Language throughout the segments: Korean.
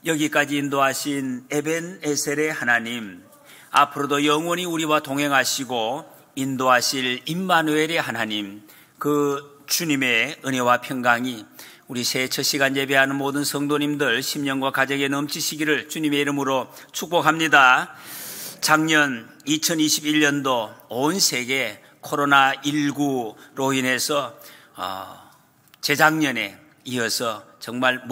여기까지 인도하신 에벤에셀의 하나님, 앞으로도 영원히 우리와 동행하시고 인도하실 임마누엘의 하나님, 그 주님의 은혜와 평강이 우리 새해 첫 시간 예배하는 모든 성도님들 심령과 가정에 넘치시기를 주님의 이름으로 축복합니다. 작년 2021년도 온 세계 코로나19로 인해서 재작년에 이어서 정말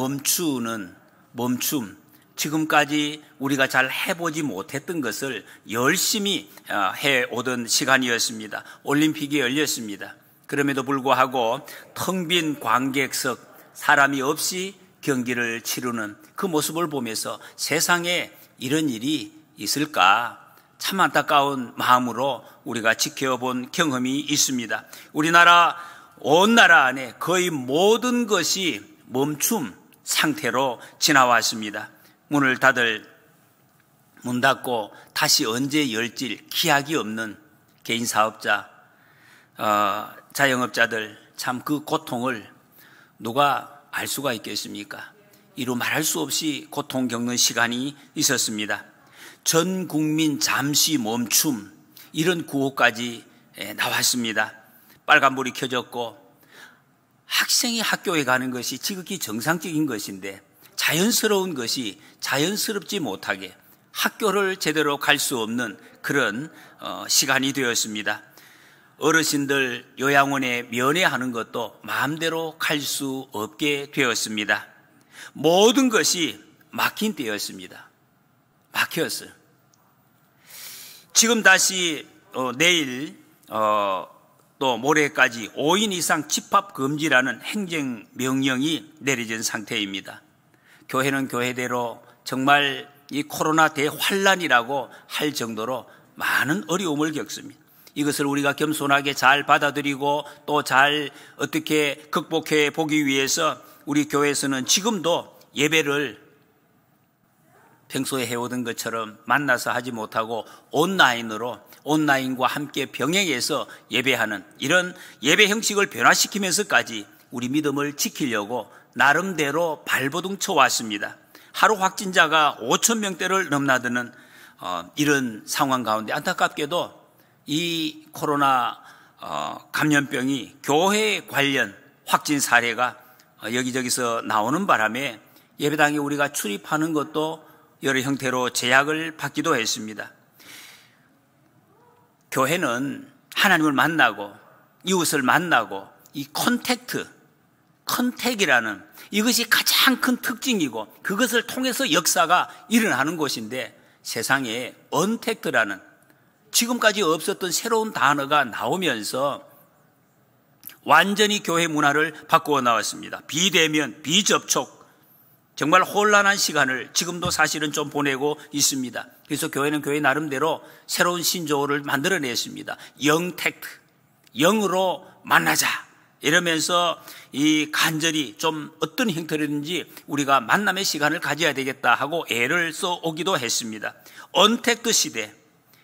멈춤, 지금까지 우리가 잘 해보지 못했던 것을 열심히 해오던 시간이었습니다. 올림픽이 열렸습니다. 그럼에도 불구하고 텅 빈 관객석, 사람이 없이 경기를 치르는 그 모습을 보면서 세상에 이런 일이 있을까? 참 안타까운 마음으로 우리가 지켜본 경험이 있습니다. 우리나라, 온 나라 안에 거의 모든 것이 멈춤 상태로 지나왔습니다. 문을 문 닫고 다시 언제 열질 기약이 없는 개인 사업자, 자영업자들, 참 그 고통을 누가 알 수가 있겠습니까? 이루 말할 수 없이 고통 겪는 시간이 있었습니다. 전 국민 잠시 멈춤, 이런 구호까지 나왔습니다. 빨간불이 켜졌고 학생이 학교에 가는 것이 지극히 정상적인 것인데 자연스러운 것이 자연스럽지 못하게 학교를 제대로 갈 수 없는 그런 시간이 되었습니다. 어르신들 요양원에 면회하는 것도 마음대로 갈 수 없게 되었습니다. 모든 것이 막힌 때였습니다. 막혔어요. 지금 다시 내일 또 모레까지 5인 이상 집합 금지라는 행정명령이 내려진 상태입니다. 교회는 교회대로 정말 이 코로나 대환란이라고 할 정도로 많은 어려움을 겪습니다. 이것을 우리가 겸손하게 잘 받아들이고 또 잘 어떻게 극복해 보기 위해서 우리 교회에서는 지금도 예배를 평소에 해오던 것처럼 만나서 하지 못하고 온라인과 함께 병행해서 예배하는 이런 예배 형식을 변화시키면서까지 우리 믿음을 지키려고 나름대로 발버둥 쳐왔습니다. 하루 확진자가 5,000명대를 넘나드는 이런 상황 가운데 안타깝게도 이 코로나 감염병이 교회 관련 확진 사례가 여기저기서 나오는 바람에 예배당에 우리가 출입하는 것도 여러 형태로 제약을 받기도 했습니다. 교회는 하나님을 만나고 이웃을 만나고 이 컨택이라는 이것이 가장 큰 특징이고 그것을 통해서 역사가 일어나는 곳인데 세상에 언택트라는 지금까지 없었던 새로운 단어가 나오면서 완전히 교회 문화를 바꾸어 나왔습니다. 비대면, 비접촉, 정말 혼란한 시간을 지금도 사실은 좀 보내고 있습니다. 그래서 교회는 교회 나름대로 새로운 신조어를 만들어냈습니다. 영택트, 영으로 만나자 이러면서 이 간절히 좀 어떤 형태로든지 우리가 만남의 시간을 가져야 되겠다 하고 애를 써오기도 했습니다. 언택트 시대,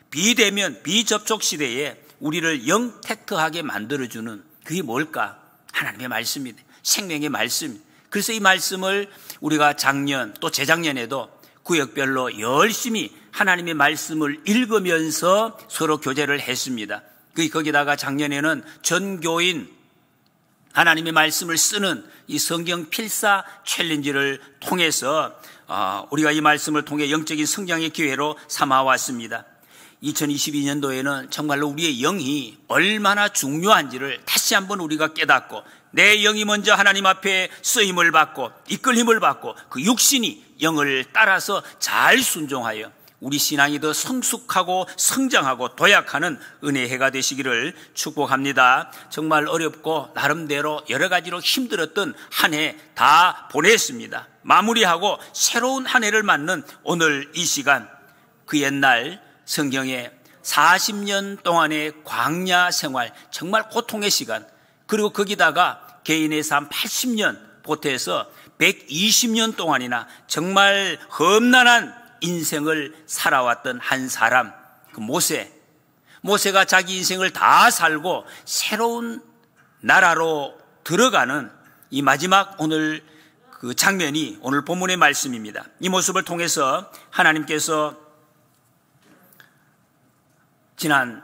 비대면, 비접촉 시대에 우리를 영택트하게 만들어주는 그게 뭘까? 하나님의 말씀입니다. 생명의 말씀. 그래서 이 말씀을 우리가 작년 또 재작년에도 구역별로 열심히 하나님의 말씀을 읽으면서 서로 교제를 했습니다. 거기다가 작년에는 전교인 하나님의 말씀을 쓰는 이 성경 필사 챌린지를 통해서 우리가 이 말씀을 통해 영적인 성장의 기회로 삼아왔습니다. 2022년도에는 정말로 우리의 영이 얼마나 중요한지를 다시 한번 우리가 깨닫고 내 영이 먼저 하나님 앞에 쓰임을 받고 이끌림을 받고 그 육신이 영을 따라서 잘 순종하여 우리 신앙이 더 성숙하고 성장하고 도약하는 은혜의 해가 되시기를 축복합니다. 정말 어렵고 나름대로 여러 가지로 힘들었던 한 해 다 보냈습니다. 마무리하고 새로운 한 해를 맞는 오늘 이 시간, 그 옛날 성경에 40년 동안의 광야 생활, 정말 고통의 시간, 그리고 거기다가 개인의 삶 80년 보태서 120년 동안이나 정말 험난한 인생을 살아왔던 한 사람, 그 모세가 자기 인생을 다 살고 새로운 나라로 들어가는 이 마지막 오늘 그 그 장면이 오늘 본문의 말씀입니다. 이 모습을 통해서 하나님께서 지난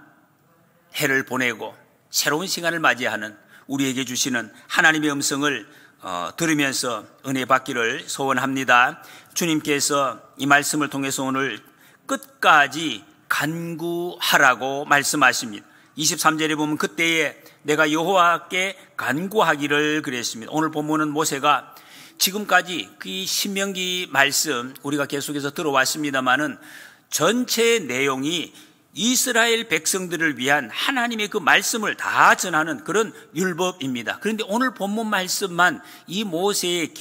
해를 보내고 새로운 시간을 맞이하는 우리에게 주시는 하나님의 음성을 들으면서 은혜 받기를 소원합니다. 주님께서 이 말씀을 통해서 오늘 끝까지 간구하라고 말씀하십니다. 23절에 보면 그때에 내가 여호와께 간구하기를 그랬습니다. 오늘 본문은 모세가 지금까지 그 신명기 말씀 우리가 계속해서 들어왔습니다마는 전체 내용이 이스라엘 백성들을 위한 하나님의 그 말씀을 다 전하는 그런 율법입니다. 그런데 오늘 본문 말씀만 이 모세의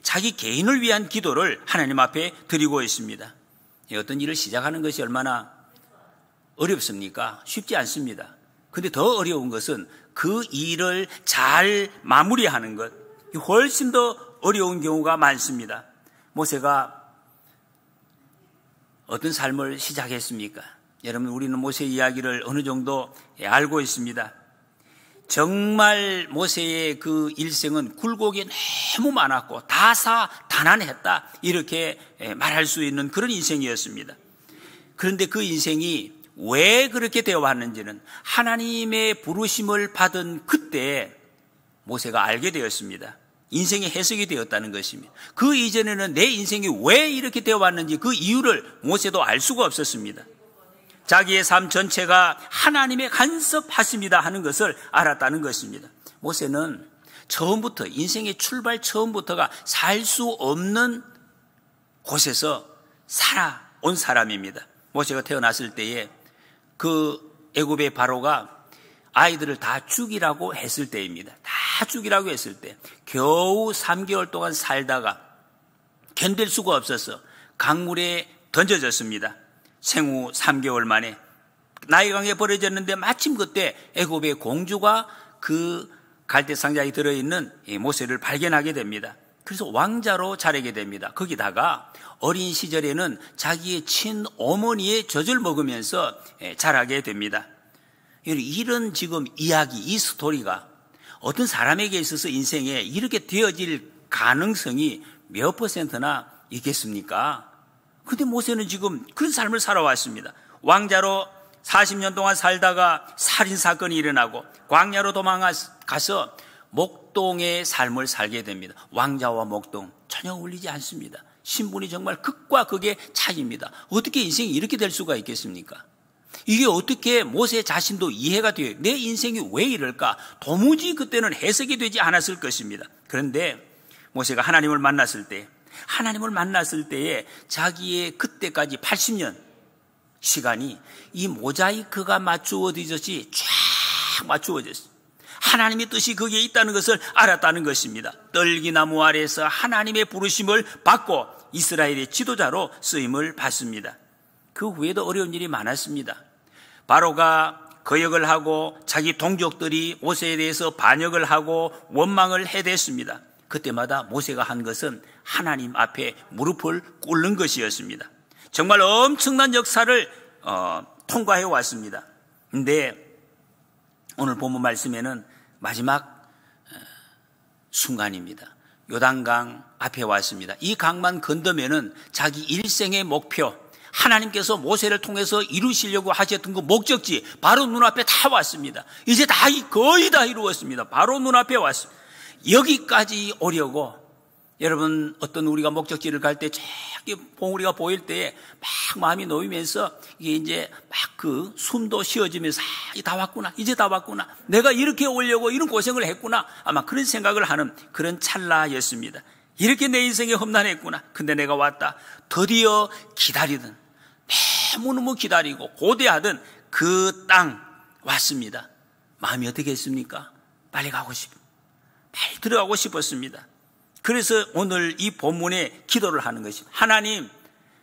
자기 개인을 위한 기도를 하나님 앞에 드리고 있습니다. 어떤 일을 시작하는 것이 얼마나 어렵습니까? 쉽지 않습니다. 그런데 더 어려운 것은 그 일을 잘 마무리하는 것, 훨씬 더 어려운 경우가 많습니다. 모세가 어떤 삶을 시작했습니까? 여러분, 우리는 모세 이야기를 어느 정도 알고 있습니다. 정말 모세의 그 일생은 굴곡이 너무 많았고 다사다난했다, 이렇게 말할 수 있는 그런 인생이었습니다. 그런데 그 인생이 왜 그렇게 되어 왔는지는 하나님의 부르심을 받은 그때 모세가 알게 되었습니다. 인생의 해석이 되었다는 것입니다. 그 이전에는 내 인생이 왜 이렇게 되어 왔는지 그 이유를 모세도 알 수가 없었습니다. 자기의 삶 전체가 하나님의 간섭하십니다 하는 것을 알았다는 것입니다. 모세는 처음부터, 인생의 출발 처음부터가 살 수 없는 곳에서 살아온 사람입니다. 모세가 태어났을 때에 그 애굽의 바로가 아이들을 다 죽이라고 했을 때입니다. 다 죽이라고 했을 때 겨우 3개월 동안 살다가 견딜 수가 없어서 강물에 던져졌습니다. 생후 3개월 만에 나일강에 버려졌는데 마침 그때 애굽의 공주가 그 갈대상자에 들어있는 모세를 발견하게 됩니다. 그래서 왕자로 자라게 됩니다. 거기다가 어린 시절에는 자기의 친어머니의 젖을 먹으면서 자라게 됩니다. 이런 지금 이야기, 이 스토리가 어떤 사람에게 있어서 인생에 이렇게 되어질 가능성이 몇 %나 있겠습니까? 근데 모세는 지금 그런 삶을 살아왔습니다. 왕자로 40년 동안 살다가 살인사건이 일어나고 광야로 도망가서 목동의 삶을 살게 됩니다. 왕자와 목동 전혀 어울리지 않습니다. 신분이 정말 극과 극의 차이입니다. 어떻게 인생이 이렇게 될 수가 있겠습니까? 이게 어떻게 모세 자신도 이해가 돼요? 내 인생이 왜 이럴까? 도무지 그때는 해석이 되지 않았을 것입니다. 그런데 모세가 하나님을 만났을 때에 자기의 그때까지 80년 시간이 이 모자이크가 맞추어지듯이 쫙 맞추어졌어요. 하나님의 뜻이 거기에 있다는 것을 알았다는 것입니다. 떨기나무 아래에서 하나님의 부르심을 받고 이스라엘의 지도자로 쓰임을 받습니다. 그 후에도 어려운 일이 많았습니다. 바로가 거역을 하고 자기 동족들이 모세에 대해서 반역을 하고 원망을 해댔습니다. 그때마다 모세가 한 것은 하나님 앞에 무릎을 꿇는 것이었습니다. 정말 엄청난 역사를 통과해 왔습니다. 그런데 오늘 본문 말씀에는 마지막 순간입니다. 요단강 앞에 왔습니다. 이 강만 건너면은 자기 일생의 목표, 하나님께서 모세를 통해서 이루시려고 하셨던 그 목적지 바로 눈앞에 다 왔습니다. 이제 거의 다 이루었습니다. 바로 눈앞에 왔습니다. 여기까지 오려고 여러분, 어떤 우리가 목적지를 갈 때 저기 봉우리가 보일 때에 막 마음이 놓이면서 이게 이제 막 그 숨도 쉬어지면서 다 왔구나, 이제 다 왔구나, 내가 이렇게 오려고 이런 고생을 했구나, 아마 그런 생각을 하는 그런 찰나였습니다. 이렇게 내 인생이 험난했구나. 근데 내가 왔다. 드디어 기다리던, 너무너무 기다리고 고대하던 그 땅 왔습니다. 마음이 어떻게 했습니까? 빨리 가고 싶어요. 빨리 들어가고 싶었습니다. 그래서 오늘 이 본문에 기도를 하는 것입니다. 하나님,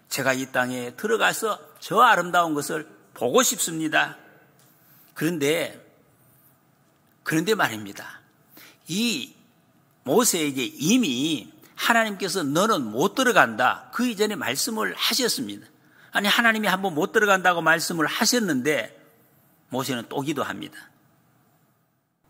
제가 이 땅에 들어가서 저 아름다운 것을 보고 싶습니다. 그런데 말입니다. 이 모세에게 이미 하나님께서 너는 못 들어간다, 그 이전에 말씀을 하셨습니다. 아니, 하나님이 한번 못 들어간다고 말씀을 하셨는데 모세는 또 기도합니다.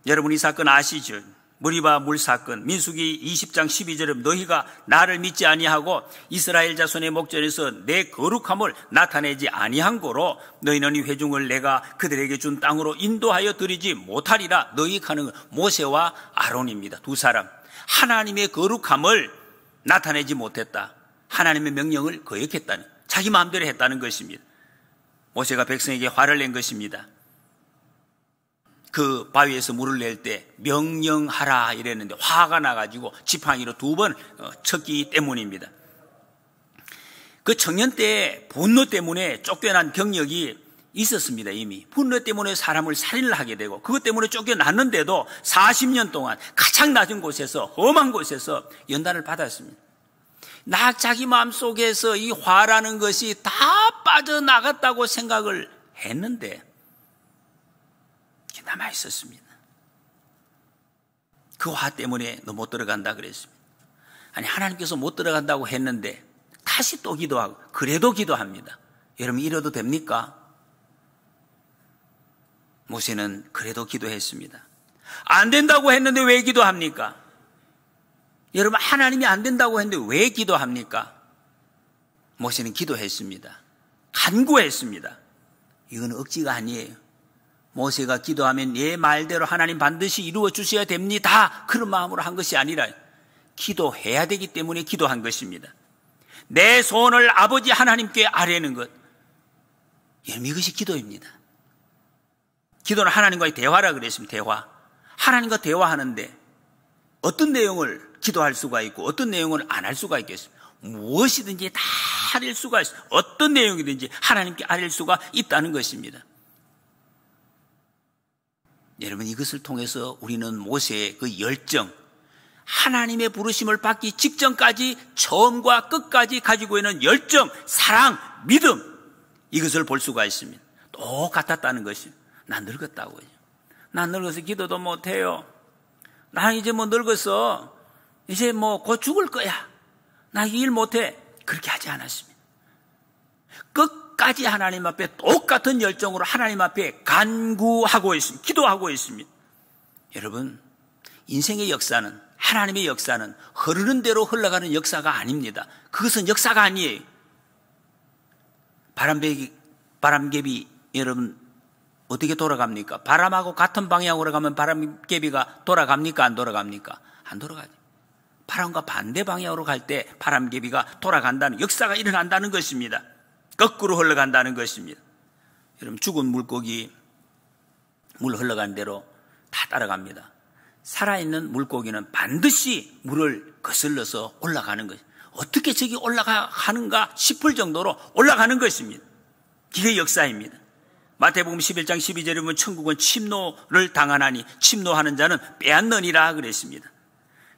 여러분, 이 사건 아시죠? 머리바 물 사건, 민수기 20장 12절에 너희가 나를 믿지 아니하고 이스라엘 자손의 목전에서 내 거룩함을 나타내지 아니한 고로 너희는 이 회중을 내가 그들에게 준 땅으로 인도하여 드리지 못하리라. 너희 가는 모세와 아론입니다. 두 사람. 하나님의 거룩함을 나타내지 못했다. 하나님의 명령을 거역했다는, 자기 마음대로 했다는 것입니다. 모세가 백성에게 화를 낸 것입니다. 그 바위에서 물을 낼 때 명령하라 이랬는데 화가 나가지고 지팡이로 2번 쳤기 때문입니다. 그 청년 때 분노 때문에 쫓겨난 경력이 있었습니다. 이미 분노 때문에 사람을 살인을 하게 되고 그것 때문에 쫓겨났는데도 40년 동안 가장 낮은 곳에서, 험한 곳에서 연단을 받았습니다. 자기 마음속에서 이 화라는 것이 다 빠져나갔다고 생각을 했는데 남아 있었습니다. 그 화 때문에 너 못 들어간다 그랬습니다. 아니, 하나님께서 못 들어간다고 했는데 다시 또 기도하고, 그래도 기도합니다. 여러분, 이래도 됩니까? 모세는 그래도 기도했습니다. 안 된다고 했는데 왜 기도합니까? 여러분, 하나님이 안 된다고 했는데 왜 기도합니까? 모세는 기도했습니다. 간구했습니다. 이건 억지가 아니에요. 모세가 기도하면 예 말대로 하나님 반드시 이루어 주셔야 됩니다. 그런 마음으로 한 것이 아니라 기도해야 되기 때문에 기도한 것입니다. 내 소원을 아버지 하나님께 아뢰는 것, 여러분, 이것이 기도입니다. 기도는 하나님과의 대화라 그랬습니다. 대화. 하나님과 대화하는데 어떤 내용을 기도할 수가 있고 어떤 내용을 안 할 수가 있겠습니까? 무엇이든지 다 아뢰 수가 있어요. 어떤 내용이든지 하나님께 아뢰 수가 있다는 것입니다. 여러분, 이것을 통해서 우리는 모세의 그 열정, 하나님의 부르심을 받기 직전까지 처음과 끝까지 가지고 있는 열정, 사랑, 믿음, 이것을 볼 수가 있습니다. 똑같았다는 것입니다. 난 늙었다고요. 난 늙어서 기도도 못해요. 난 이제 뭐 늙어서 이제 뭐 곧 죽을 거야. 나 일 못해. 그렇게 하지 않았습니다. 끝까지 하나님 앞에 똑같은 열정으로 하나님 앞에 간구하고 있습니다. 기도하고 있습니다. 여러분, 인생의 역사는, 하나님의 역사는 흐르는 대로 흘러가는 역사가 아닙니다. 그것은 역사가 아니에요. 바람개비 여러분 어떻게 돌아갑니까? 바람하고 같은 방향으로 가면 바람개비가 돌아갑니까? 안 돌아갑니까? 안 돌아가죠. 바람과 반대 방향으로 갈 때 바람개비가 돌아간다는, 역사가 일어난다는 것입니다. 거꾸로 흘러간다는 것입니다. 여러분, 죽은 물고기 물 흘러간 대로 다 따라갑니다. 살아있는 물고기는 반드시 물을 거슬러서 올라가는 것. 어떻게 저기 올라가는가 싶을 정도로 올라가는 것입니다. 이게 역사입니다. 마태복음 11장 12절에 보면 천국은 침노를 당하나니 침노하는 자는 빼앗느니라 그랬습니다.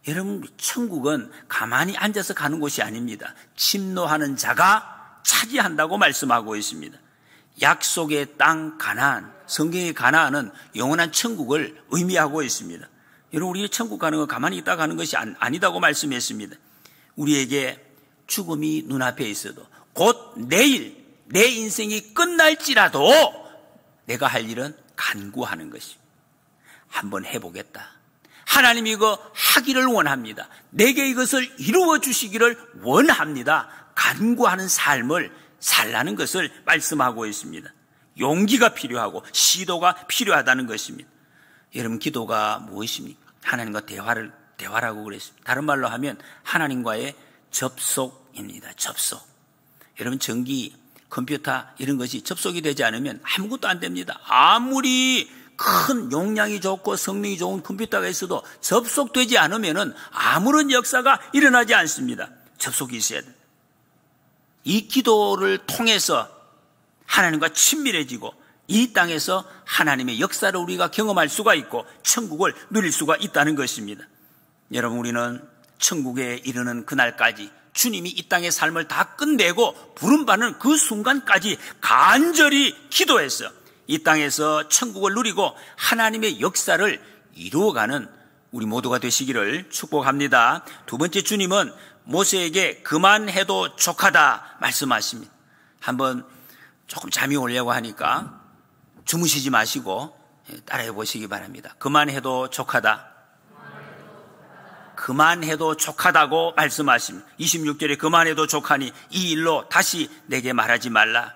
여러분, 천국은 가만히 앉아서 가는 곳이 아닙니다. 침노하는 자가 차지한다고 말씀하고 있습니다. 약속의 땅 가나안, 성경의 가나안은 영원한 천국을 의미하고 있습니다. 여러분, 우리 천국 가는 건 가만히 있다 가는 것이 아니다고 말씀했습니다. 우리에게 죽음이 눈앞에 있어도 곧 내일 내 인생이 끝날지라도 내가 할 일은 간구하는 것입니다. 한번 해보겠다. 하나님이 이거 하기를 원합니다. 내게 이것을 이루어 주시기를 원합니다. 간구하는 삶을 살라는 것을 말씀하고 있습니다. 용기가 필요하고 시도가 필요하다는 것입니다. 여러분, 기도가 무엇입니까? 하나님과 대화라고 그랬습니다. 다른 말로 하면 하나님과의 접속입니다. 접속. 여러분, 전기, 컴퓨터 이런 것이 접속이 되지 않으면 아무것도 안 됩니다. 아무리 큰 용량이 좋고 성능이 좋은 컴퓨터가 있어도 접속되지 않으면 아무런 역사가 일어나지 않습니다. 접속이 있어야 돼요. 이 기도를 통해서 하나님과 친밀해지고 이 땅에서 하나님의 역사를 우리가 경험할 수가 있고 천국을 누릴 수가 있다는 것입니다. 여러분, 우리는 천국에 이르는 그날까지 주님이 이 땅의 삶을 다 끝내고 부름받는 그 순간까지 간절히 기도해서 이 땅에서 천국을 누리고 하나님의 역사를 이루어가는 우리 모두가 되시기를 축복합니다. 두 번째, 주님은 모세에게 그만해도 족하다 말씀하십니다. 한번 조금 잠이 오려고 하니까 주무시지 마시고 따라해 보시기 바랍니다. 그만해도 족하다. 그만해도 족하다고 말씀하십니다. 26절에 그만해도 족하니 이 일로 다시 내게 말하지 말라.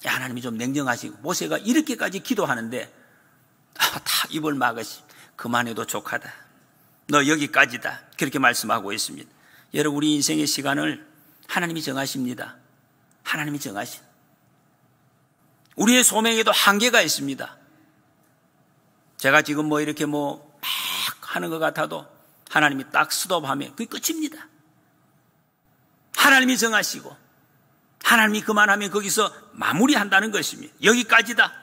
하나님이 좀 냉정하시고 모세가 이렇게까지 기도하는데 다 입을 막으시. 그만해도 족하다. 너 여기까지다. 그렇게 말씀하고 있습니다. 여러분, 우리 인생의 시간을 하나님이 정하십니다. 하나님이 정하신. 우리의 소명에도 한계가 있습니다. 제가 지금 이렇게 막 하는 것 같아도 하나님이 딱 스톱하면 그게 끝입니다. 하나님이 정하시고 하나님이 그만하면 거기서 마무리한다는 것입니다. 여기까지다.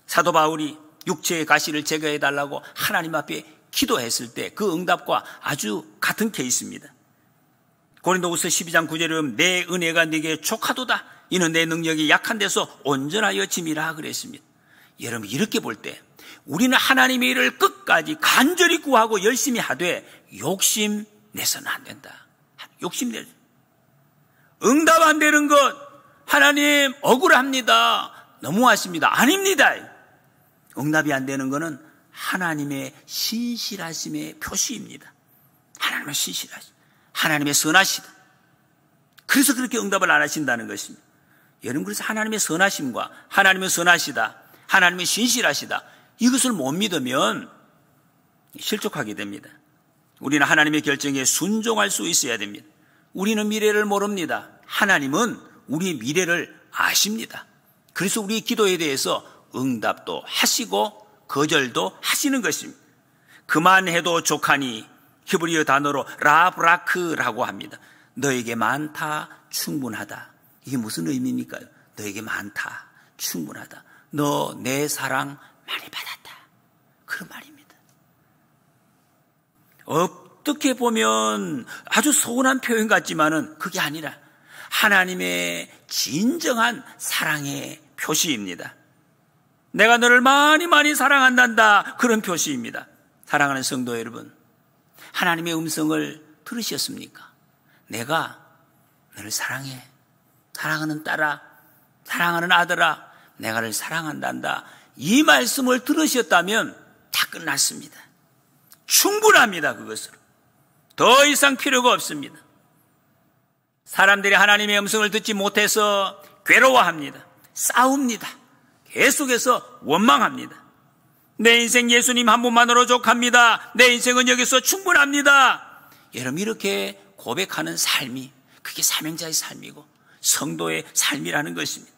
사도 바울이 육체의 가시를 제거해달라고 하나님 앞에 기도했을 때 그 응답과 아주 같은 케이스입니다. 고린도후서 12장 9절에 보면 내 은혜가 네게 족하도다. 이는 내 능력이 약한 데서 온전하여 짐이라 그랬습니다. 여러분, 이렇게 볼 때 우리는 하나님의 일을 끝까지 간절히 구하고 열심히 하되 욕심내서는 안 된다. 욕심내. 응답 안 되는 것 하나님 억울합니다. 너무하십니다. 아닙니다. 응답이 안 되는 것은 하나님의 신실하심의 표시입니다. 하나님의 신실하심, 하나님의 선하시다. 그래서 그렇게 응답을 안 하신다는 것입니다. 여러분, 그래서 하나님의 선하심과 하나님의 선하시다, 하나님의 신실하시다, 이것을 못 믿으면 실족하게 됩니다. 우리는 하나님의 결정에 순종할 수 있어야 됩니다. 우리는 미래를 모릅니다. 하나님은 우리의 미래를 아십니다. 그래서 우리의 기도에 대해서 응답도 하시고 거절도 하시는 것입니다. 그만해도 족하니 히브리어 단어로 라브라크라고 합니다. 너에게 많다, 충분하다. 이게 무슨 의미입니까? 너에게 많다, 충분하다. 너 내 사랑 많이 받았다. 그런 말입니다. 어떻게 보면 아주 서운한 표현 같지만은 그게 아니라 하나님의 진정한 사랑의 표시입니다. 내가 너를 많이 사랑한단다. 그런 표시입니다. 사랑하는 성도 여러분, 하나님의 음성을 들으셨습니까? 내가 너를 사랑해. 사랑하는 딸아, 사랑하는 아들아, 내가 너를 사랑한단다. 이 말씀을 들으셨다면 다 끝났습니다. 충분합니다. 그것으로. 더 이상 필요가 없습니다. 사람들이 하나님의 음성을 듣지 못해서 괴로워합니다. 싸웁니다. 계속해서 원망합니다. 내 인생 예수님 한 분만으로 족합니다. 내 인생은 여기서 충분합니다. 여러분, 이렇게 고백하는 삶이, 그게 사명자의 삶이고 성도의 삶이라는 것입니다.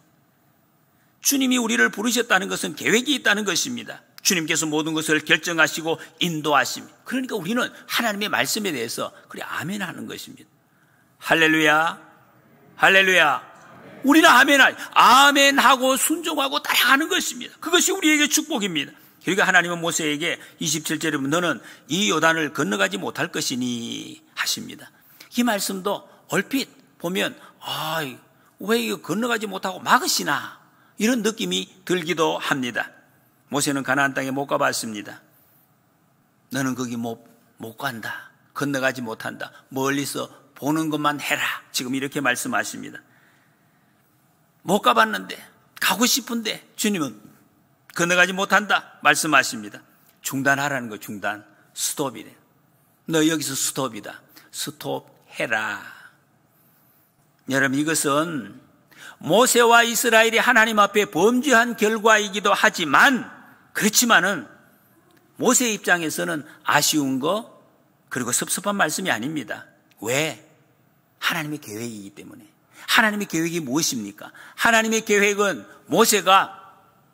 주님이 우리를 부르셨다는 것은 계획이 있다는 것입니다. 주님께서 모든 것을 결정하시고 인도하십니다. 그러니까 우리는 하나님의 말씀에 대해서 그래 아멘 하는 것입니다. 할렐루야, 할렐루야. 우리는 아멘하고 순종하고 따라가는 것입니다. 그것이 우리에게 축복입니다. 그러니까 하나님은 모세에게 27절에 보면 너는 이 요단을 건너가지 못할 것이니 하십니다. 이 말씀도 얼핏 보면 왜 이거 건너가지 못하고 막으시나 이런 느낌이 들기도 합니다. 모세는 가나안 땅에 못 가봤습니다. 너는 거기 못 간다. 건너가지 못한다. 멀리서 보는 것만 해라. 지금 이렇게 말씀하십니다. 못 가봤는데 가고 싶은데 주님은 건너가지 못한다 말씀하십니다. 중단하라는 거. 중단, 스톱이래. 너 여기서 스톱이다. 스톱해라. 여러분, 이것은 모세와 이스라엘이 하나님 앞에 범죄한 결과이기도 하지만, 그렇지만은 모세의 입장에서는 아쉬운 거 그리고 섭섭한 말씀이 아닙니다. 왜? 하나님의 계획이기 때문에. 하나님의 계획이 무엇입니까? 하나님의 계획은 모세가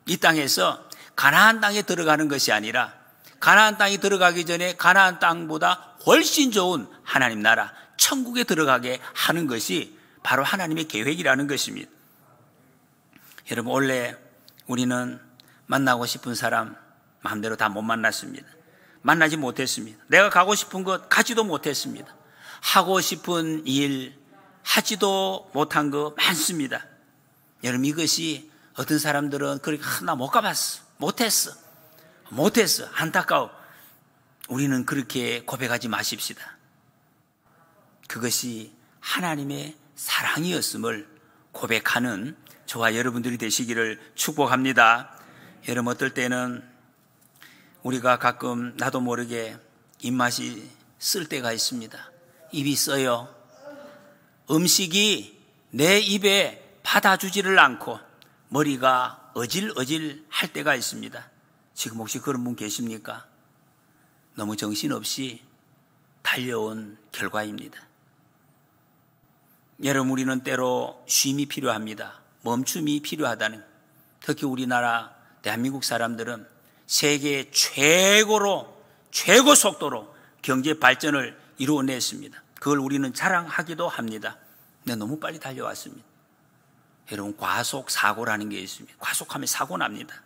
이 땅에서 가나안 땅에 들어가는 것이 아니라 가나안 땅에 들어가기 전에 가나안 땅보다 훨씬 좋은 하나님 나라 천국에 들어가게 하는 것이 바로 하나님의 계획이라는 것입니다. 여러분, 원래 우리는 만나고 싶은 사람 마음대로 다 못 만났습니다. 만나지 못했습니다. 내가 가고 싶은 것 가지도 못했습니다. 하고 싶은 일 하지도 못한 거 많습니다. 여러분, 이것이 어떤 사람들은 그렇게 나 못 가봤어. 못했어. 안타까워. 우리는 그렇게 고백하지 마십시다. 그것이 하나님의 사랑이었음을 고백하는 저와 여러분들이 되시기를 축복합니다. 여러분, 어떨 때는 우리가 가끔 나도 모르게 입맛이 쓸 때가 있습니다. 입이 써요. 음식이 내 입에 받아주지를 않고 머리가 어질어질 할 때가 있습니다. 지금 혹시 그런 분 계십니까? 너무 정신없이 달려온 결과입니다. 여러분, 우리는 때로 쉼이 필요합니다. 멈춤이 필요하다는, 특히 우리나라 대한민국 사람들은 세계 최고 속도로 경제 발전을 이루어냈습니다. 그걸 우리는 자랑하기도 합니다. 근데 너무 빨리 달려왔습니다. 여러분, 과속 사고라는 게 있습니다. 과속하면 사고 납니다.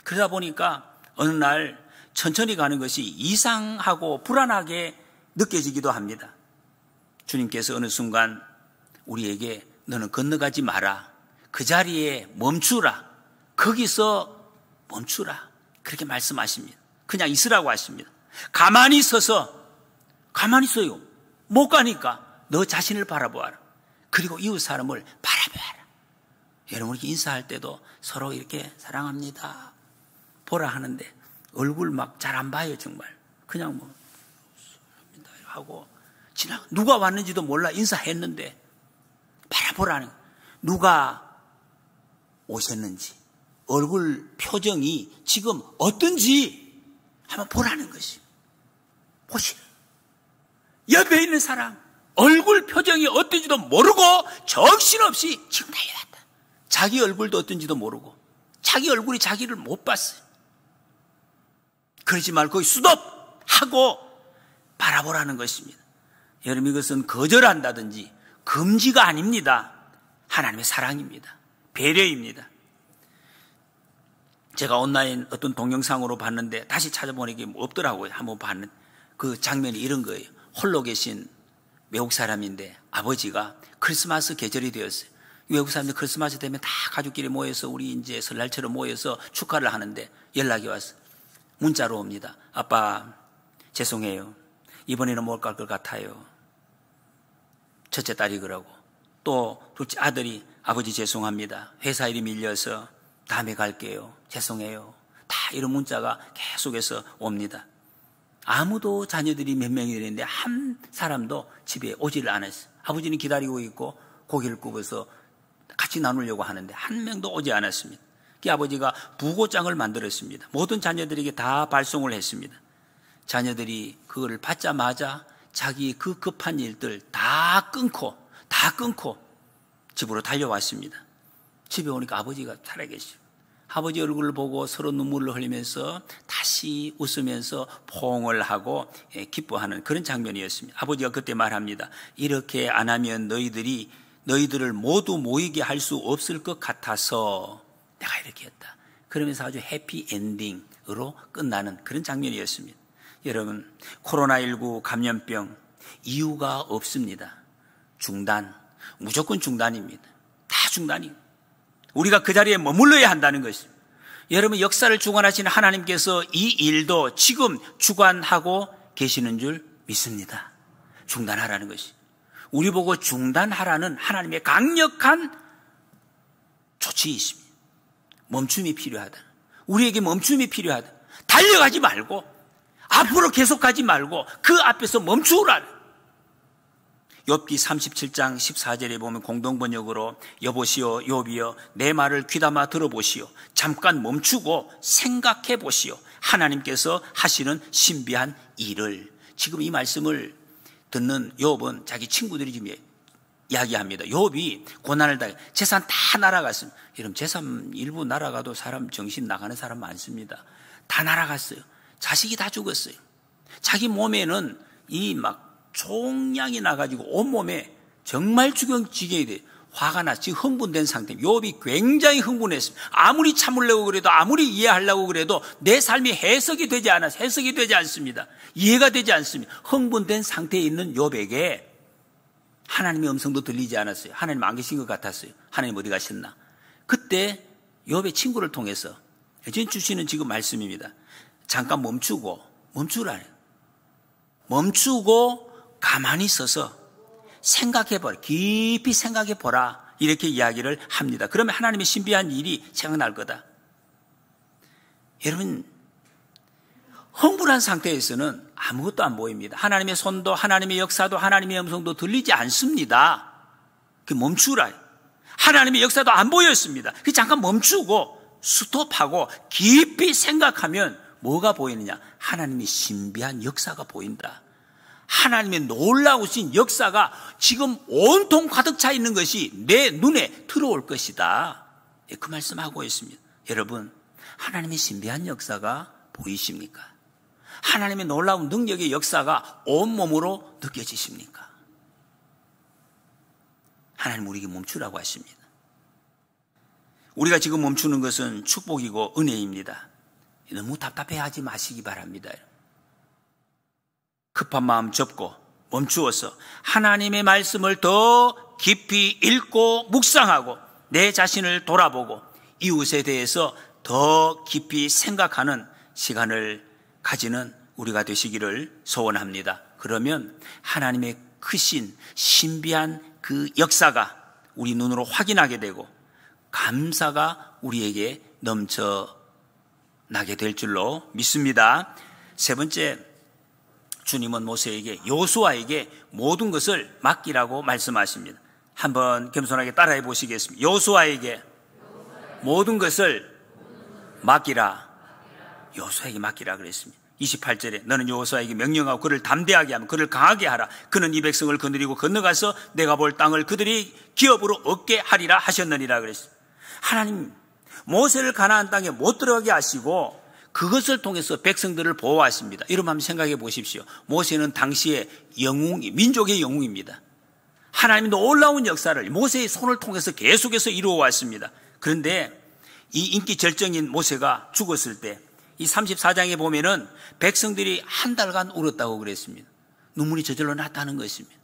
그러다 보니까 어느 날 천천히 가는 것이 이상하고 불안하게 느껴지기도 합니다. 주님께서 어느 순간 우리에게 너는 건너가지 마라. 그 자리에 멈추라. 거기서 멈추라. 그렇게 말씀하십니다. 그냥 있으라고 하십니다. 가만히 있어요. 못 가니까 너 자신을 바라보아라. 그리고 이웃 사람을 바라보아라. 여러분, 이렇게 인사할 때도 서로 이렇게 사랑합니다 보라 하는데 얼굴 막 잘 안 봐요. 정말 그냥 뭐 하고 누가 왔는지도 몰라. 인사했는데 바라보라는, 누가 오셨는지 얼굴 표정이 지금 어떤지 한번 보라는 것이. 보시라. 옆에 있는 사람 얼굴 표정이 어떤지도 모르고 정신없이 지금 달려왔다. 자기 얼굴도 어떤지도 모르고 자기 얼굴이 자기를 못 봤어요. 그러지 말고 스톱하고 바라보라는 것입니다. 여러분, 이것은 거절한다든지 금지가 아닙니다. 하나님의 사랑입니다. 배려입니다. 제가 온라인 어떤 동영상으로 봤는데 다시 찾아보니까 없더라고요. 한번 봤는데 그 장면이 이런 거예요. 홀로 계신 외국 사람인데 아버지가 크리스마스 계절이 되었어요. 외국 사람들 크리스마스 되면 다 가족끼리 모여서 우리 이제 설날처럼 모여서 축하를 하는데 연락이 왔어요. 문자로 옵니다. 아빠, 죄송해요. 이번에는 못 갈 것 같아요. 첫째 딸이 그러고, 또 둘째 아들이 아버지 죄송합니다. 회사 일이 밀려서 다음에 갈게요. 죄송해요. 다 이런 문자가 계속해서 옵니다. 아무도 자녀들이 몇 명이 되는데 한 사람도 집에 오지를 않았어요. 아버지는 기다리고 있고 고기를 굽어서 같이 나누려고 하는데 한 명도 오지 않았습니다. 그 아버지가 부고장을 만들었습니다. 모든 자녀들에게 다 발송을 했습니다. 자녀들이 그거를 받자마자 자기 그 급한 일들 다 끊고 집으로 달려왔습니다. 집에 오니까 아버지가 살아계시죠. 아버지 얼굴을 보고 서로 눈물을 흘리면서 다시 웃으면서 포옹을 하고 기뻐하는 그런 장면이었습니다. 아버지가 그때 말합니다. 이렇게 안 하면 너희들을 모두 모이게 할 수 없을 것 같아서 내가 이렇게 했다. 그러면서 아주 해피 엔딩으로 끝나는 그런 장면이었습니다. 여러분, 코로나19 감염병 이유가 없습니다. 무조건 중단입니다. 다 중단입니다. 우리가 그 자리에 머물러야 한다는 것입니다. 여러분, 역사를 주관하시는 하나님께서 이 일도 지금 주관하고 계시는 줄 믿습니다. 중단하라는 것이. 우리 보고 중단하라는 하나님의 강력한 조치이십니다. 멈춤이 필요하다. 우리에게 멈춤이 필요하다. 달려가지 말고 앞으로 계속 가지 말고 그 앞에서 멈추라. 욥기 37장 14절에 보면 공동번역으로 여보시오 욥이여 내 말을 귀담아 들어보시오. 잠깐 멈추고 생각해 보시오. 하나님께서 하시는 신비한 일을. 지금 이 말씀을 듣는 욥은 자기 친구들이 지금 이야기합니다. 욥이 고난을 당해 재산 다 날아갔습니다. 여러분, 재산 일부 날아가도 사람 정신 나가는 사람 많습니다. 다 날아갔어요. 자식이 다 죽었어요. 자기 몸에는 이 막 종양이 나가지고 온몸에 정말 지경이 돼. 화가 나 지금 흥분된 상태입니다. 욥이 굉장히 흥분했습니다. 아무리 참으려고 그래도 아무리 이해하려고 그래도 내 삶이 해석이 되지 않습니다. 이해가 되지 않습니다. 흥분된 상태에 있는 욥에게 하나님의 음성도 들리지 않았어요. 하나님 안 계신 것 같았어요. 하나님 어디 가셨나. 그때 욥의 친구를 통해서 주시는 지금 말씀입니다. 잠깐 멈추라요. 멈추고 가만히 있어서 생각해보라. 깊이 생각해보라. 이렇게 이야기를 합니다. 그러면 하나님의 신비한 일이 생각날 거다. 여러분, 흥분한 상태에서는 아무것도 안 보입니다. 하나님의 손도 하나님의 역사도 하나님의 음성도 들리지 않습니다. 그 멈추라. 하나님의 역사도 안 보였습니다. 그 잠깐 멈추고 스톱하고 깊이 생각하면 뭐가 보이느냐? 하나님의 신비한 역사가 보인다. 하나님의 놀라우신 역사가 지금 온통 가득 차 있는 것이 내 눈에 들어올 것이다. 그 말씀하고 있습니다. 여러분, 하나님의 신비한 역사가 보이십니까? 하나님의 놀라운 능력의 역사가 온몸으로 느껴지십니까? 하나님 우리에게 멈추라고 하십니다. 우리가 지금 멈추는 것은 축복이고 은혜입니다. 너무 답답해하지 마시기 바랍니다. 급한 마음 접고 멈추어서 하나님의 말씀을 더 깊이 읽고 묵상하고 내 자신을 돌아보고 이웃에 대해서 더 깊이 생각하는 시간을 가지는 우리가 되시기를 소원합니다. 그러면 하나님의 크신 신비한 그 역사가 우리 눈으로 확인하게 되고 감사가 우리에게 넘쳐나게 될 줄로 믿습니다. 세 번째, 주님은 모세에게 여호수아에게 모든 것을 맡기라고 말씀하십니다. 한번 겸손하게 따라해 보시겠습니다. 여호수아에게 모든 것을 맡기라. 여호수아에게 맡기라 그랬습니다. 28절에 너는 여호수아에게 명령하고 그를 담대하게 하며 그를 강하게 하라. 그는 이 백성을 거느리고 건너가서 내가 볼 땅을 그들이 기업으로 얻게 하리라 하셨느니라 그랬습니다. 하나님 모세를 가나안 땅에 못 들어가게 하시고 그것을 통해서 백성들을 보호하십니다. 이러면 한번 생각해 보십시오. 모세는 당시의 민족의 영웅입니다. 하나님의 놀라운 역사를 모세의 손을 통해서 계속해서 이루어 왔습니다. 그런데 이 인기 절정인 모세가 죽었을 때 이 34장에 보면은 백성들이 한 달간 울었다고 그랬습니다. 눈물이 저절로 났다는 것입니다.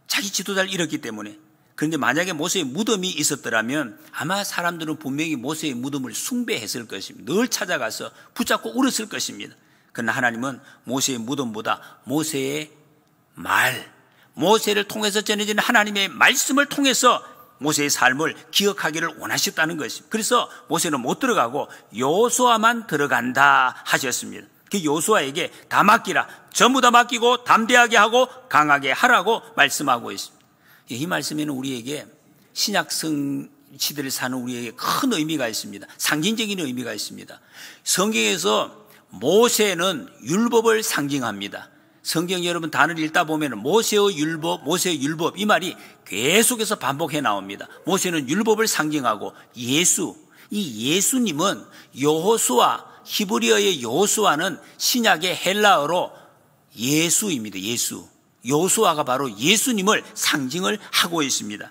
자기 지도자를 잃었기 때문에. 그런데 만약에 모세의 무덤이 있었더라면 아마 사람들은 분명히 모세의 무덤을 숭배했을 것입니다. 늘 찾아가서 붙잡고 울었을 것입니다. 그러나 하나님은 모세의 무덤보다 모세의 말, 모세를 통해서 전해지는 하나님의 말씀을 통해서 모세의 삶을 기억하기를 원하셨다는 것입니다. 그래서 모세는 못 들어가고 여호수아만 들어간다 하셨습니다. 그 여호수아에게 다 맡기라. 전부 다 맡기고 담대하게 하고 강하게 하라고 말씀하고 있습니다. 이 말씀에는 우리에게 신약성 시대를 사는 우리에게 큰 의미가 있습니다. 상징적인 의미가 있습니다. 성경에서 모세는 율법을 상징합니다. 성경 여러분 단어를 읽다 보면 모세의 율법 이 말이 계속해서 반복해 나옵니다. 모세는 율법을 상징하고 이 예수님은 여호수아, 히브리어의 여호수아는 신약의 헬라어로 예수입니다. 예수. 여호수아가 바로 예수님을 상징을 하고 있습니다.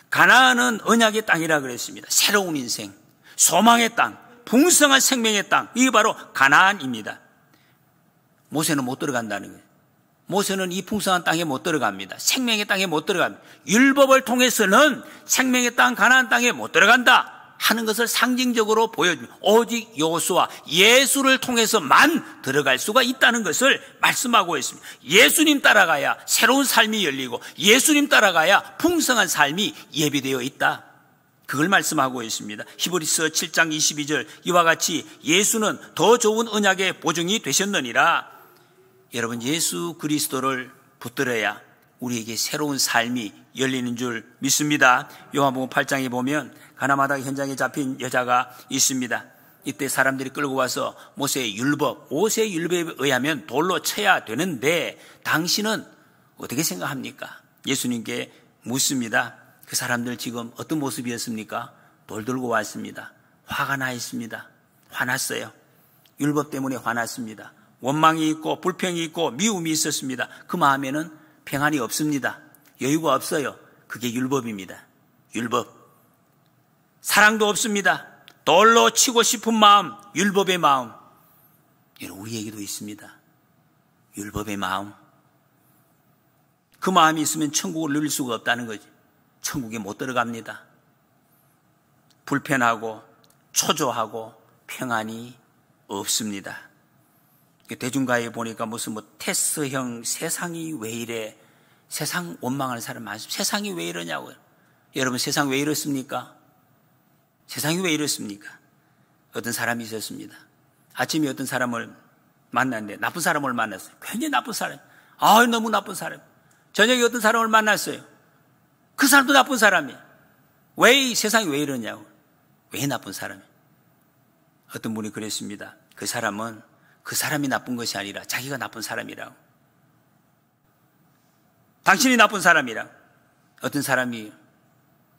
가나안은 언약의 땅이라 그랬습니다. 새로운 인생, 소망의 땅, 풍성한 생명의 땅, 이게 바로 가나안입니다. 모세는 못 들어간다는 거예요. 모세는 이 풍성한 땅에 못 들어갑니다. 생명의 땅에 못 들어갑니다. 율법을 통해서는 생명의 땅, 가나안 땅에 못 들어간다 하는 것을 상징적으로 보여줍니다. 오직 여호수아, 예수를 통해서만 들어갈 수가 있다는 것을 말씀하고 있습니다. 예수님 따라가야 새로운 삶이 열리고 예수님 따라가야 풍성한 삶이 예비되어 있다. 그걸 말씀하고 있습니다. 히브리서 7장 22절 이와 같이 예수는 더 좋은 언약의 보증이 되셨느니라. 여러분 예수 그리스도를 붙들어야 우리에게 새로운 삶이 열리는 줄 믿습니다. 요한복음 8장에 보면 가나마다 현장에 잡힌 여자가 있습니다. 이때 사람들이 끌고 와서 모세의 율법에 의하면 돌로 쳐야 되는데 당신은 어떻게 생각합니까? 예수님께 묻습니다. 그 사람들 지금 어떤 모습이었습니까? 돌 들고 왔습니다. 화가 나 있습니다. 화났어요. 율법 때문에 화났습니다. 원망이 있고 불평이 있고 미움이 있었습니다. 그 마음에는 평안이 없습니다. 여유가 없어요. 그게 율법입니다. 율법. 사랑도 없습니다. 돌로 치고 싶은 마음, 율법의 마음. 이런 우리에게도 있습니다. 율법의 마음. 그 마음이 있으면 천국을 누릴 수가 없다는 거지. 천국에 못 들어갑니다. 불편하고 초조하고 평안이 없습니다. 대중가에 보니까 무슨 테스형 세상이 왜 이래? 세상 원망하는 사람 많습니다. 세상이 왜 이러냐고요. 여러분 세상 왜 이렇습니까? 세상이 왜 이렇습니까? 어떤 사람이 있었습니다. 아침에 어떤 사람을 만났는데 나쁜 사람을 만났어요. 굉장히 나쁜 사람. 너무 나쁜 사람. 저녁에 어떤 사람을 만났어요. 그 사람도 나쁜 사람이에요. 이 세상이 왜 이러냐고. 왜 나쁜 사람이에요? 어떤 분이 그랬습니다. 그 사람은 그 사람이 나쁜 것이 아니라 자기가 나쁜 사람이라고. 당신이 나쁜 사람이라. 어떤 사람이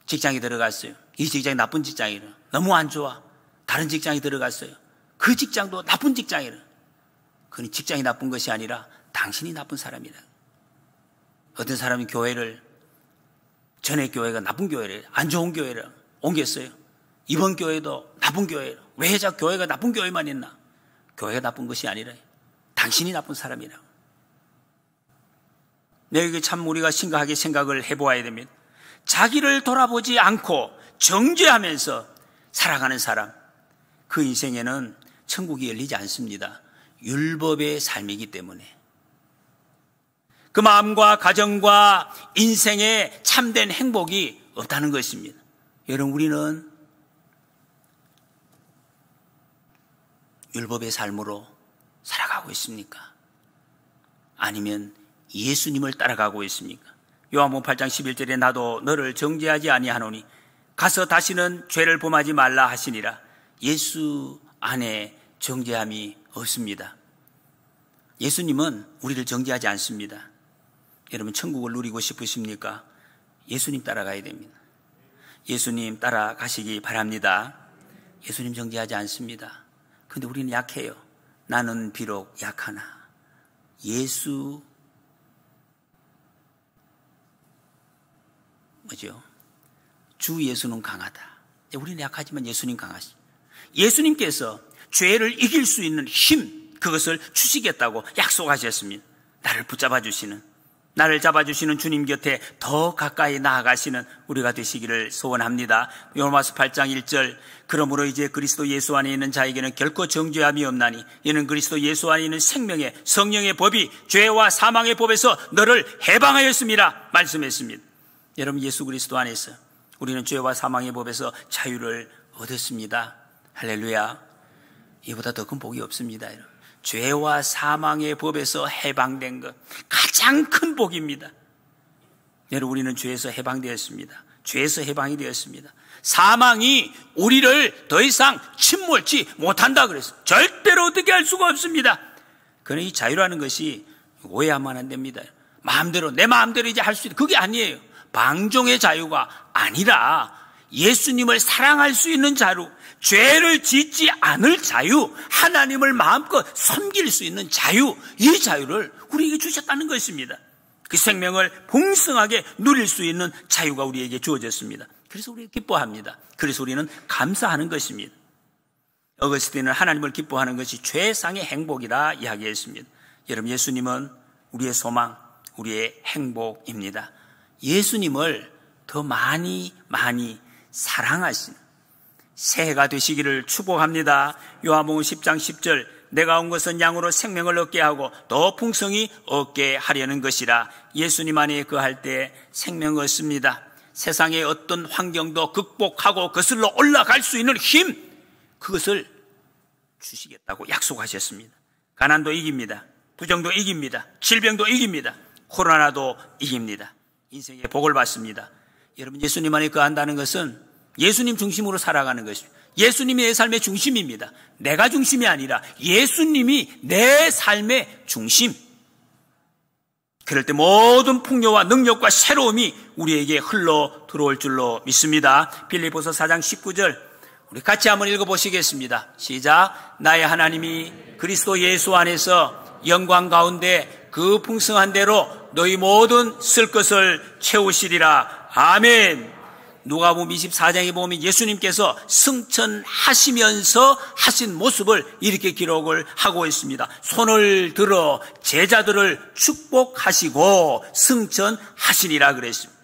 직장에 들어갔어요. 이 직장이 나쁜 직장이라. 너무 안 좋아. 다른 직장에 들어갔어요. 그 직장도 나쁜 직장이라. 그건 직장이 나쁜 것이 아니라 당신이 나쁜 사람이라. 어떤 사람이 교회를, 전에 교회가 나쁜 교회래, 안 좋은 교회라 옮겼어요. 이번 교회도 나쁜 교회라. 왜 교회가 나쁜 교회만 있나? 교회가 나쁜 것이 아니라 당신이 나쁜 사람이라. 이게 참 우리가 심각하게 생각을 해보아야 됩니다. 자기를 돌아보지 않고 정죄하면서 살아가는 사람, 그 인생에는 천국이 열리지 않습니다. 율법의 삶이기 때문에. 그 마음과 가정과 인생에 참된 행복이 없다는 것입니다. 여러분, 우리는 율법의 삶으로 살아가고 있습니까? 아니면 예수님을 따라가고 있습니까? 요한복음 8장 11절에 나도 너를 정죄하지 아니하노니 가서 다시는 죄를 범하지 말라 하시니라. 예수 안에 정죄함이 없습니다. 예수님은 우리를 정죄하지 않습니다. 여러분, 천국을 누리고 싶으십니까? 예수님 따라가야 됩니다. 예수님 따라가시기 바랍니다. 예수님 정죄하지 않습니다. 근데 우리는 약해요. 나는 비록 약하나 예수 주 예수는 강하다. 우리는 약하지만 예수님 강하시. 예수님께서 죄를 이길 수 있는 힘, 그것을 주시겠다고 약속하셨습니다. 나를 붙잡아 주시는, 나를 잡아주시는 주님 곁에 더 가까이 나아가시는 우리가 되시기를 소원합니다. 로마서 8장 1절, 그러므로 이제 그리스도 예수 안에 있는 자에게는 결코 정죄함이 없나니 이는 그리스도 예수 안에 있는 생명의 성령의 법이 죄와 사망의 법에서 너를 해방하였습니다 말씀했습니다. 여러분, 예수 그리스도 안에서 우리는 죄와 사망의 법에서 자유를 얻었습니다. 할렐루야. 이보다 더 큰 복이 없습니다. 여러분. 죄와 사망의 법에서 해방된 것, 가장 큰 복입니다. 여러분, 우리는 죄에서 해방되었습니다. 죄에서 해방이 되었습니다. 사망이 우리를 더 이상 침몰치 못한다 그랬어요. 절대로 어떻게 할 수가 없습니다. 그러나 이 자유라는 것이 오해하면 안 됩니다. 마음대로, 내 마음대로 이제 할 수 있는, 그게 아니에요. 방종의 자유가 아니라 예수님을 사랑할 수 있는 자유, 죄를 짓지 않을 자유, 하나님을 마음껏 섬길 수 있는 자유, 이 자유를 우리에게 주셨다는 것입니다. 그 생명을 풍성하게 누릴 수 있는 자유가 우리에게 주어졌습니다. 그래서 우리가 기뻐합니다. 그래서 우리는 감사하는 것입니다. 어거스틴은 하나님을 기뻐하는 것이 최상의 행복이라 이야기했습니다. 여러분, 예수님은 우리의 소망, 우리의 행복입니다. 예수님을 더 많이 사랑하시는 새해가 되시기를 축복합니다. 요한복음 10장 10절, 내가 온 것은 양으로 생명을 얻게 하고 더 풍성히 얻게 하려는 것이라. 예수님 안에 거할 때 생명을 얻습니다. 세상의 어떤 환경도 극복하고 거슬러 올라갈 수 있는 힘, 그것을 주시겠다고 약속하셨습니다. 가난도 이깁니다. 부정도 이깁니다. 질병도 이깁니다. 코로나도 이깁니다. 인생의 복을 받습니다. 여러분, 예수님 안에 거한다는 것은 예수님 중심으로 살아가는 것입니다. 예수님이 내 삶의 중심입니다. 내가 중심이 아니라 예수님이 내 삶의 중심. 그럴 때 모든 풍요와 능력과 새로움이 우리에게 흘러 들어올 줄로 믿습니다. 빌립보서 4장 19절, 우리 같이 한번 읽어보시겠습니다. 시작. 나의 하나님이 그리스도 예수 안에서 영광 가운데 그 풍성한 대로 너희 모든 쓸 것을 채우시리라. 아멘. 누가복음 24장에 보면 예수님께서 승천하시면서 하신 모습을 이렇게 기록을 하고 있습니다. 손을 들어 제자들을 축복하시고 승천하시니라 그랬습니다.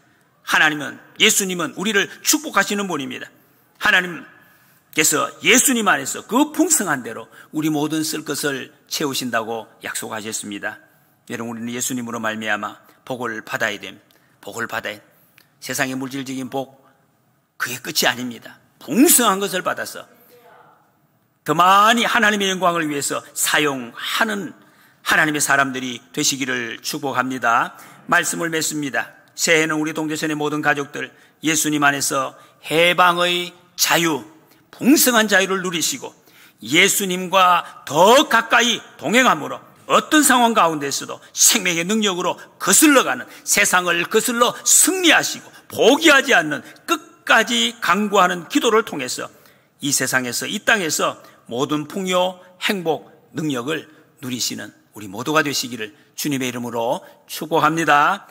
하나님은, 예수님은 우리를 축복하시는 분입니다. 하나님께서 예수님 안에서 그 풍성한 대로 우리 모든 쓸 것을 채우신다고 약속하셨습니다. 여러분, 우리는 예수님으로 말미암아 복을 받아야 됩니다. 복을 받아야 됩니다. 세상의 물질적인 복, 그게 끝이 아닙니다. 풍성한 것을 받아서 더 많이 하나님의 영광을 위해서 사용하는 하나님의 사람들이 되시기를 축복합니다. 말씀을 맺습니다. 새해에는 우리 동대천의 모든 가족들 예수님 안에서 해방의 자유, 풍성한 자유를 누리시고 예수님과 더 가까이 동행함으로 어떤 상황 가운데서도 생명의 능력으로 거슬러가는, 세상을 거슬러 승리하시고 포기하지 않는 끝까지 강구하는 기도를 통해서 이 세상에서, 이 땅에서 모든 풍요, 행복, 능력을 누리시는 우리 모두가 되시기를 주님의 이름으로 축복합니다.